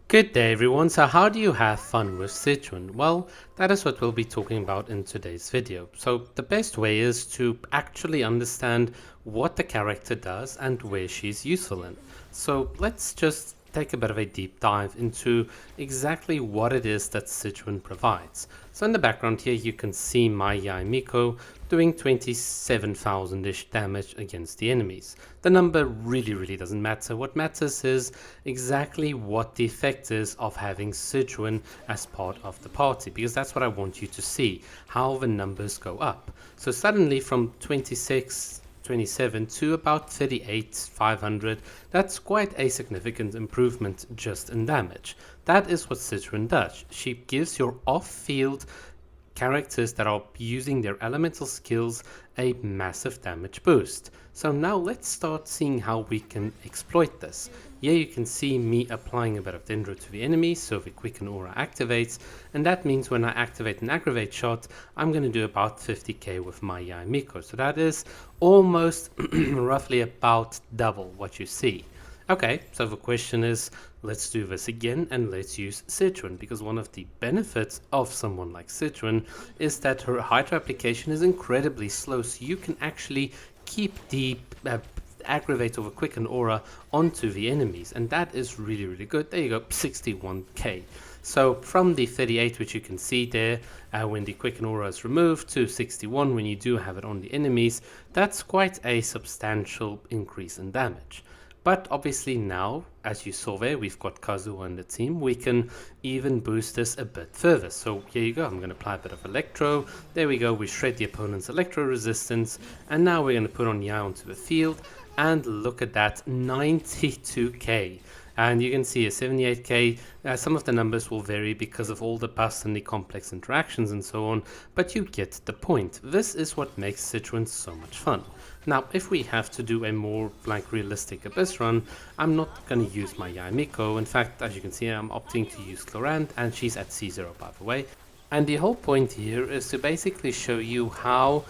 Good day everyone, so how do you have fun with Sigewinne? Well, that is what we'll be talking about in today's video. So the best way is to actually understand what the character does and where she's useful in. So let's just take a bit of a deep dive into exactly what it is that Sigewinne provides. So in the background here you can see my Yaimiko doing 27,000-ish damage against the enemies. The number really doesn't matter. What matters is exactly what the effect is of having Sigewinne as part of the party, because that's what I want you to see, how the numbers go up. So suddenly from 27 to about 38,500, that's quite a significant improvement just in damage. That is what Sigewinne does. She gives your off-field characters that are using their elemental skills a massive damage boost. So now let's start seeing how we can exploit this. Here you can see me applying a bit of Dendro to the enemy, so the Quicken Aura activates, and that means when I activate an aggravate shot, I'm going to do about 50k with my Yaimiko. So that is almost roughly about double what you see. Okay, so the question is, let's do this again and let's use Sigewinne, because one of the benefits of someone like Sigewinne is that her Hydra application is incredibly slow, so you can actually keep the aggravate of a Quicken Aura onto the enemies, and that is really good. There you go, 61k. So from the 38, which you can see there, when the Quicken Aura is removed, to 61 when you do have it on the enemies, that's quite a substantial increase in damage. But obviously now, as you saw there, we've got Kazuha in the team. We can even boost this a bit further. So here you go. I'm going to apply a bit of Electro. There we go. We shred the opponent's Electro resistance. And now we're going to put on Yai onto the field. And look at that, 92k. And you can see a 78k. Some of the numbers will vary because of all the buffs and the complex interactions and so on, but you get the point. This is what makes Sigewinne so much fun. Now, if we have to do a more like realistic Abyss run, I'm not going to use my Yaimiko. In fact, as you can see, I'm opting to use Clorant, and she's at C0 by the way. And the whole point here is to basically show you how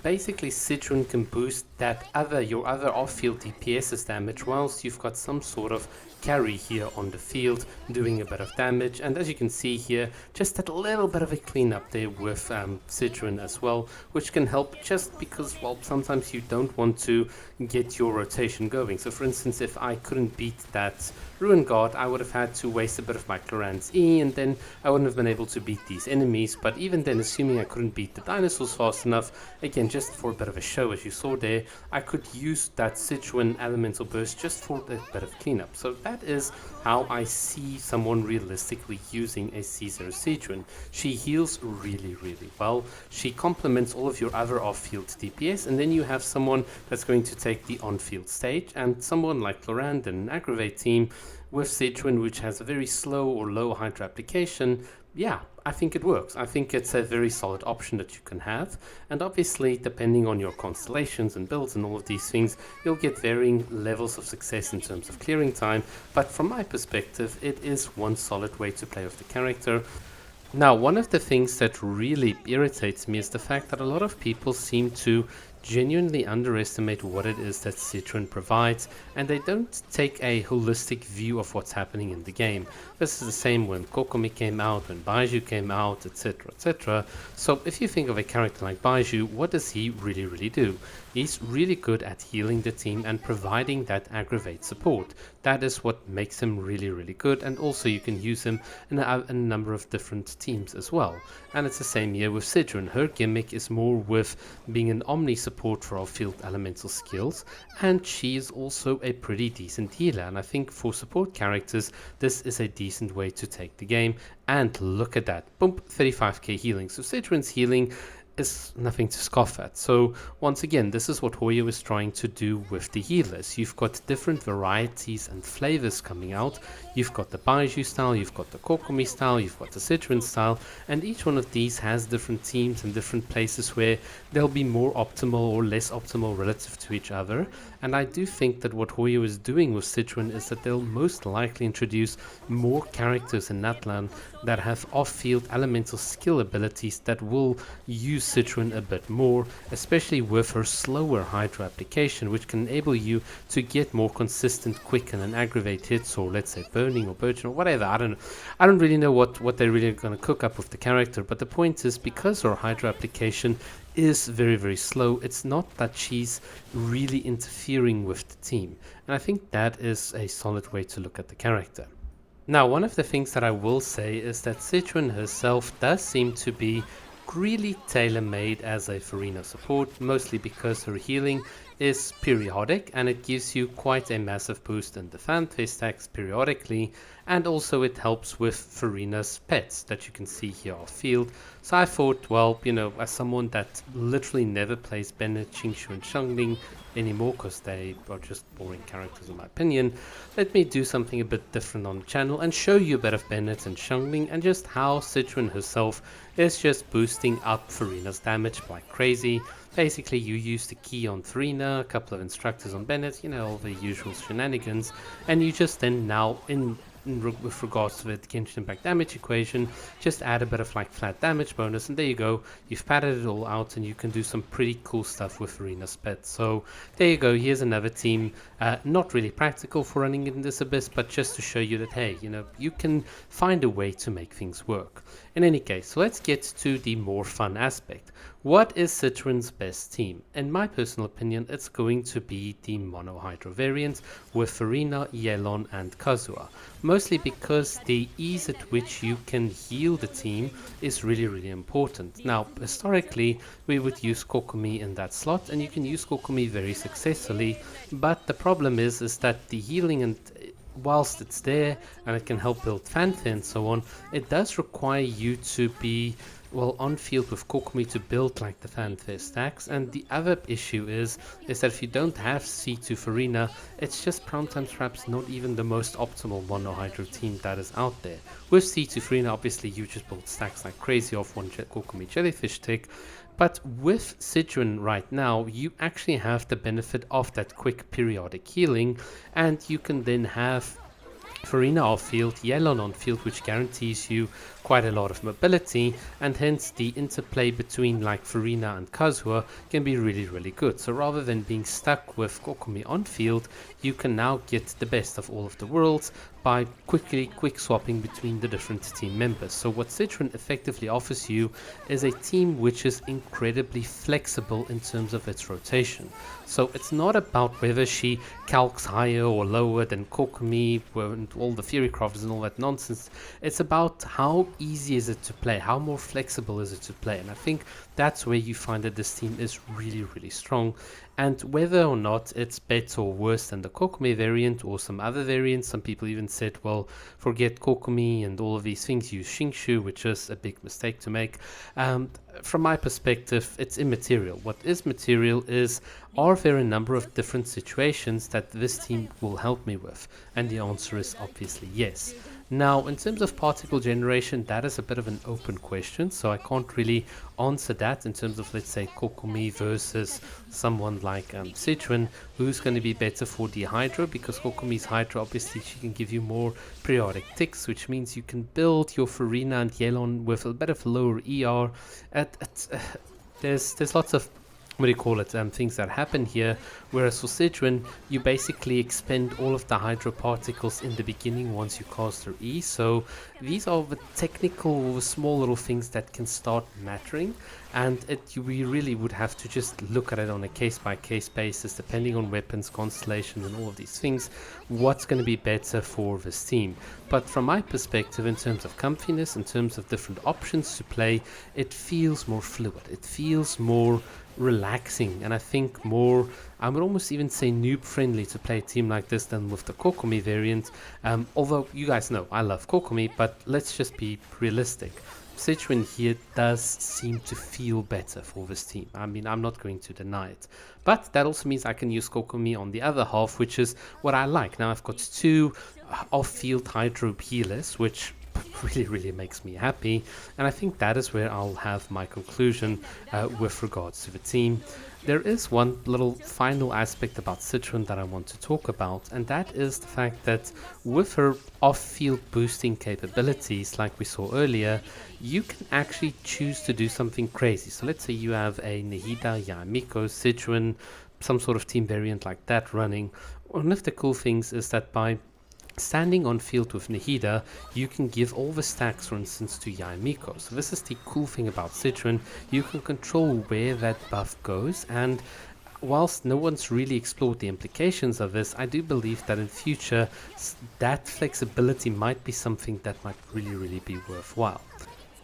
basically Sigewinne can boost that your other off-field DPS's damage whilst you've got some sort of carry here on the field doing a bit of damage. And as you can see here, just that little bit of a cleanup there with Sigewinne as well, which can help just because, well, sometimes you don't want to get your rotation going. So for instance, if I couldn't beat that Ruin Guard, I would have had to waste a bit of my Clorant's E, and then I wouldn't have been able to beat these enemies. But even then, assuming I couldn't beat the dinosaurs fast enough, again, just for a bit of a show, as you saw there, I could use that Sigewinne elemental burst just for a bit of cleanup. So that is how I see someone realistically using a C0 Sigewinne. She heals really well. She complements all of your other off-field DPS, and then you have someone that's going to take the on-field stage, and someone like Clorant and an aggravate team with Sigewinne, which has a very slow or low Hydra application. Yeah, I think it works. I think it's a very solid option that you can have, and obviously depending on your constellations and builds and all of these things, you'll get varying levels of success in terms of clearing time, but from my perspective it is one solid way to play with the character. Now, one of the things that really irritates me is the fact that a lot of people seem to genuinely underestimate what it is that Sigewinne provides, and they don't take a holistic view of what's happening in the game. This is the same when Kokomi came out, when Baiju came out, etc. So if you think of a character like Baiju, what does he really do? He's really good at healing the team and providing that aggravate support. That is what makes him really good, and also you can use him in a number of different teams as well. And it's the same here with Sigewinne. Her gimmick is more with being an omni-support for our field elemental skills, and she is also a pretty decent healer, and I think for support characters this is a decent way to take the game. And look at that, boom, 35k healing. So Sigewinne's healing is nothing to scoff at. So once again, this is what Hoyo is trying to do with the healers. You've got different varieties and flavors coming out. You've got the Baiju style, you've got the Kokomi style, you've got the Sigewinne style, and each one of these has different teams and different places where they'll be more optimal or less optimal relative to each other. And I do think that what Hoyo is doing with Sigewinne is that they'll most likely introduce more characters in Natlan that have off-field elemental skill abilities that will use Sigewinne a bit more, especially with her slower hydro application, which can enable you to get more consistent, quicken and aggravate hits, or let's say burning or burgeon or whatever. I don't really know what they're really going to cook up with the character, but the point is, because her hydro application is very, very slow, it's not that she's really interfering with the team, and I think that is a solid way to look at the character. Now, one of the things that I will say is that Sigewinne herself does seem to be really tailor-made as a Furina support, mostly because her healing is periodic and it gives you quite a massive boost in the fanfare stacks periodically, and also it helps with Furina's pets that you can see here off field. So I thought, well, you know, as someone that literally never plays Bennett, Xingshu and Xiangling anymore because they are just boring characters in my opinion, let me do something a bit different on the channel and show you a bit of Bennett and Xiangling and just how Sigewinne herself is just boosting up Furina's damage like crazy. Basically, you use the key on Furina, a couple of instructors on Bennett, you know, all the usual shenanigans, and you just then now with regards to the Genshin Impact damage equation, just add a bit of like flat damage bonus, and there you go, you've padded it all out and you can do some pretty cool stuff with Furina's pet. So there you go, here's another team, not really practical for running in this abyss, but just to show you that, hey, you know, you can find a way to make things work. In any case, let's get to the more fun aspect. What is Sigewinne's best team? In my personal opinion, it's going to be the monohydro variant with Furina, Yelan and Kazuha. Mostly because the ease at which you can heal the team is really, really important. Now, historically, we would use Kokomi in that slot, and you can use Kokomi very successfully, but the problem is that the healing, and whilst it's there and it can help build fanfare and so on, it does require you to be well on field with Kokomi to build like the fanfare stacks. And the other issue is that if you don't have C2 Furina, it's just sometimes perhaps not even the most optimal monohydro team that is out there. With C2 Furina, obviously you just build stacks like crazy off one Kokomi jellyfish tick. But with Sigewinne right now, you actually have the benefit of that quick periodic healing, and you can then have Furina off field, Yelan on field, which guarantees you quite a lot of mobility, and hence the interplay between like Furina and Kazuha can be really, really good. So rather than being stuck with Kokomi on field, you can now get the best of all of the worlds by quick swapping between the different team members. So what Sigewinne effectively offers you is a team which is incredibly flexible in terms of its rotation. So it's not about whether she calcs higher or lower than Kokomi and all the Fury Crafters and all that nonsense. It's about how easy is it to play, how more flexible is it to play, and I think that's where you find that this team is really, really strong. And whether or not it's better or worse than the Kokomi variant or some other variants, some people even said, well, forget Kokomi and all of these things, use Xingshu, which is a big mistake to make. From my perspective, it's immaterial. What is material is, are there a number of different situations that this team will help me with? And the answer is obviously yes. Now, in terms of particle generation, that is a bit of an open question, so I can't really answer that in terms of, let's say, Kokomi versus someone like Sigewinne, who's going to be better for the Hydro, because Kokomi's Hydro, obviously, she can give you more periodic ticks, which means you can build your Furina and Yelan with a bit of lower ER. There's lots of things that happen here, whereas for Sigewinne, you basically expend all of the hydro particles in the beginning once you cast her E. So these are the technical small little things that can start mattering, and we really would have to just look at it on a case-by-case basis, depending on weapons, constellations and all of these things, what's going to be better for this team. But from my perspective, in terms of comfiness, in terms of different options to play, it feels more fluid, it feels more relaxing, and I think more, I would almost even say noob friendly to play a team like this than with the Kokomi variant. Although you guys know I love Kokomi, but let's just be realistic. Sigewinne here does seem to feel better for this team. I mean, I'm not going to deny it, but that also means I can use Kokomi on the other half, which is what I like. Now I've got two off-field hydro healers, which really makes me happy, and I think that is where I'll have my conclusion with regards to the team. There is one little final aspect about Sigewinne that I want to talk about, and that is the fact that with her off-field boosting capabilities, like we saw earlier, you can actually choose to do something crazy. So let's say you have a Nahida, Yamiko, Sigewinne, some sort of team variant like that running. One of the cool things is that by standing on field with Nahida, you can give all the stacks, for instance, to Yaimiko. So this is the cool thing about Sigewinne. You can control where that buff goes, and whilst no one's really explored the implications of this, I do believe that in future that flexibility might be something that might really be worthwhile.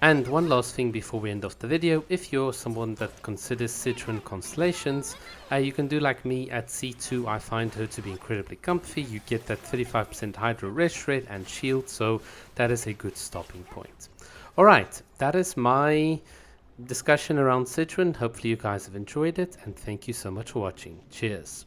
And one last thing before we end off the video, if you're someone that considers Sigewinne constellations, you can do like me at C2. I find her to be incredibly comfy. You get that 35% hydro rest rate and shield, so that is a good stopping point. Alright, that is my discussion around Sigewinne. Hopefully you guys have enjoyed it, and thank you so much for watching. Cheers.